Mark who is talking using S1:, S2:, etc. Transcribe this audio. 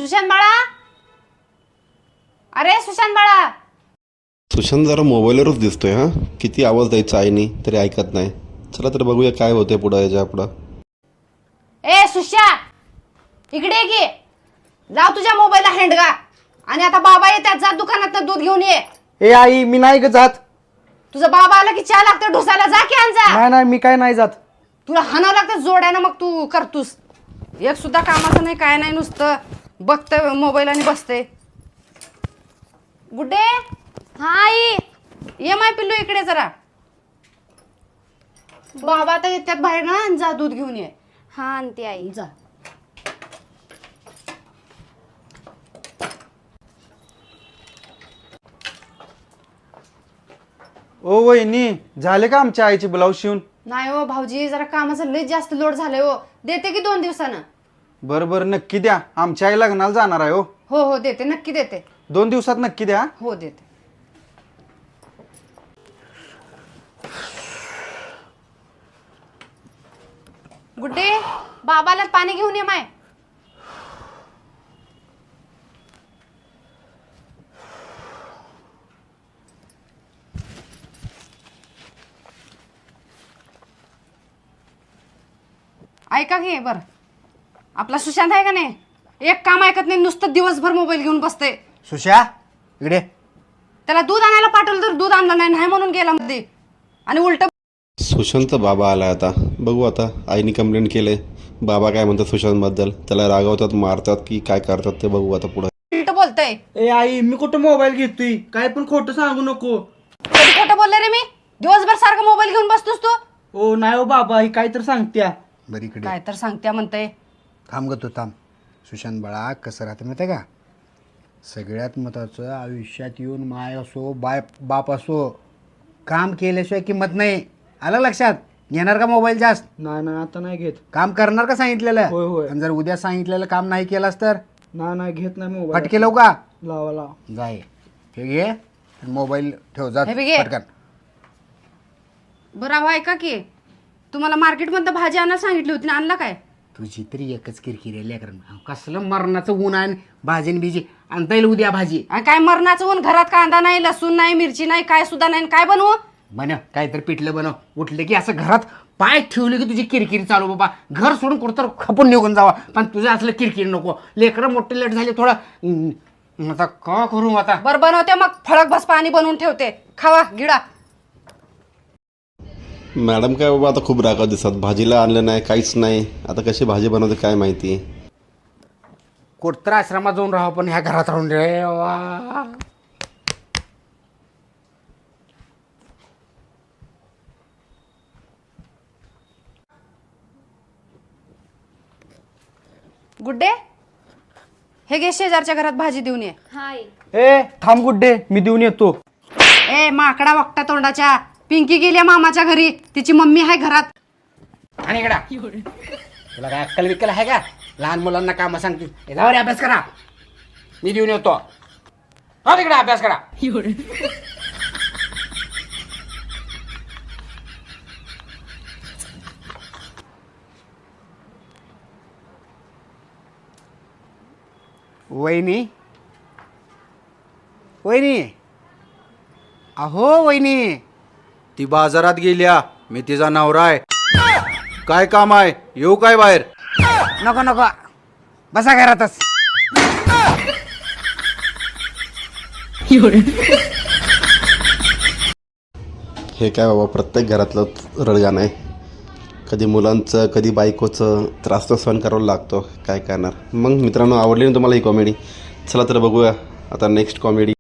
S1: सुशांत बाळा, अरे सुशांत बाळा.
S2: सुशांत जरा मोबाईलवरच दिसतोय. हा, किती आवाज द्यायचा आईनी तरी ऐकत नाही. चला तर बघूया काय होतंय पुढं याच्या पुढं.
S1: ए सुशा, इकडे ये की. जाऊ तुझ्या मोबाईलला हँडगा आणि आता बाबा येतात, जा दुकानात दूध घेऊन ये.
S3: ए आई, मी नाही ग जात.
S1: तुझा बाबा आला की चहा लागतं ढोसायला, जा की आण जा.
S3: नाही नाही, मी काय नाही जात.
S1: तुला हाणावं लागतं जोड्यानं, मग तू करतोस. एक सुद्धा कामाचं नाही, काय नाही, नुसतं बघतंय मोबाईल आणि बसते. गुड्डे. हा आई. ये माय पिल्लू इकडे जरा. बाबा आता येतात बाहेर ना, जा दूध घेऊन ये.
S4: हा आणते आई.
S1: जा.
S3: ओ वहिनी, झाले का आमच्या आईचे ब्लाऊज शिवून?
S1: नाही हो भाऊजी, जरा कामाचा लय जास्त लोड झालाय हो. देते की 2 दिवसानं.
S3: बरं बरं, नक्की द्या. आमच्या आई लग्नाला जाणार आहे. हो
S1: हो हो देते, नक्की देते.
S3: 2 दिवसात नक्की द्या.
S1: हो देते. गुड्डे, बाबाला पाणी घेऊन ये माय. ऐका की बर, आपला सुशांत आहे का नाही, एक काम ऐकत नाही, नुसतं दिवसभर मोबाईल घेऊन बसते.
S3: सुशा इकडे.
S1: त्याला दूध आणायला पाठवलं तर दूध आणलं नाही म्हणून गेला मध्ये. आणि उलट
S2: सुशांतचा बाबा आलाय आता. बघू आता, आईने कंप्लेंट केले. बाबा काय म्हणतात सुशांतबद्दल, त्याला रागवतात, मारतात की काय करतात ते बघू आता पुढे.
S1: उलट बोलतय.
S3: ए आई, मी कुठं मोबाईल घेतोय? काय पण खोटं सांगू नको.
S1: कधी खोटं बोलले रे मी? दिवसभर सारखं मोबाईल घेऊन बसतोस तू.
S3: ओ नाही हो बाबा, ही काय तर सांगत्या.
S5: बरी इकडे
S1: काय तर सांगत्या म्हणतय.
S5: थांब ग तू थांब. सुशांत बाळा, कसं राहतं माहिती आहे का, सगळ्यात महत्त्वाचं आयुष्यात येऊन माय असो बाप असो, काम केल्याशिवाय किंमत नाही. आलं लक्षात? घेणार का मोबाईल जास्त?
S3: नाही नाही, आता नाही घेत.
S5: काम करणार का सांगितलेलं?
S3: होय होय.
S5: आणि जर उद्या सांगितलेलं काम नाही केलास तर
S3: नाही नाही, घेत नाही मोबाईल.
S5: फटके लावू का?
S3: लावा लावा.
S5: जाय, हे घे आणि मोबाईल ठेव. जा
S1: हे बी घे.
S5: पटकन.
S1: बरं ऐका की, तुम्हाला मार्केटमधनं भाजी आणायला सांगितली होती ना, आणला काय?
S5: तुझी तरी एकच किरकिरी लेकरं. कसलं मरणाचं ऊन आहे. भाजी बिजी आणता येईल उद्या भाजी.
S1: आणि काय मरणाचं ऊन, घरात कांदा नाही, लसूण नाही, मिरची नाही, काय सुद्धा नाही. काय बनवू?
S5: बनव काहीतरी पिठलं बनव. उठले की असं घरात पाय ठेवले की तुझी किरकिरी चालू. बाबा घर सोडून कुठं खपून निघून जावा, पण तुझं असलं किरकिरी नको. लेकरं मोठे लेट झाले थोडं. आता का करू आता?
S1: बरं बनवते मग, फळक भस पाणी बनवून ठेवते, खावा गिडा.
S2: मॅडम काय बाबा आता खूप रागात दिसतात. भाजीला आणलं नाही, काहीच नाही. आता कशी भाजी बनवते काय माहिती.
S5: कोटतर आश्रमात जाऊन राहा, पण ह्या घरात राहून रे वा.
S1: गुड्डे, हे घे शेजारच्या घरात भाजी देऊन ये.
S4: हा आई.
S3: ए थांब गुड्डे, मी देऊन येतो.
S1: ए माकडा वक्ता तोंडाच्या, पिंकी गेली मामाच्या घरी, तिची मम्मी आहे घरात.
S5: आणि इकडं तुला काय अक्कल विक्कल आहे का? लहान मुलांना कामं सांगते. जाऊ रे, अभ्यास करा, मी देऊन येतो. हा तिकडे अभ्यास करा. वहिनी, वहिनी, अहो वहिनी.
S6: ती बाजारात गेल्या, मी तिचा नवरा आहे. काय काम आहे? येऊ काय बाहेर?
S5: नको नको, बसा घरातच.
S2: हे काय बाबा, प्रत्येक घरातलं रडगाणं आहे. कधी मुलांचं, कधी बायकोचं त्रास तर सहन करावा लागतो. काय करणार. मग मित्रांनो, आवडली ना तुम्हाला ही कॉमेडी? चला तर बघूया आता नेक्स्ट कॉमेडी.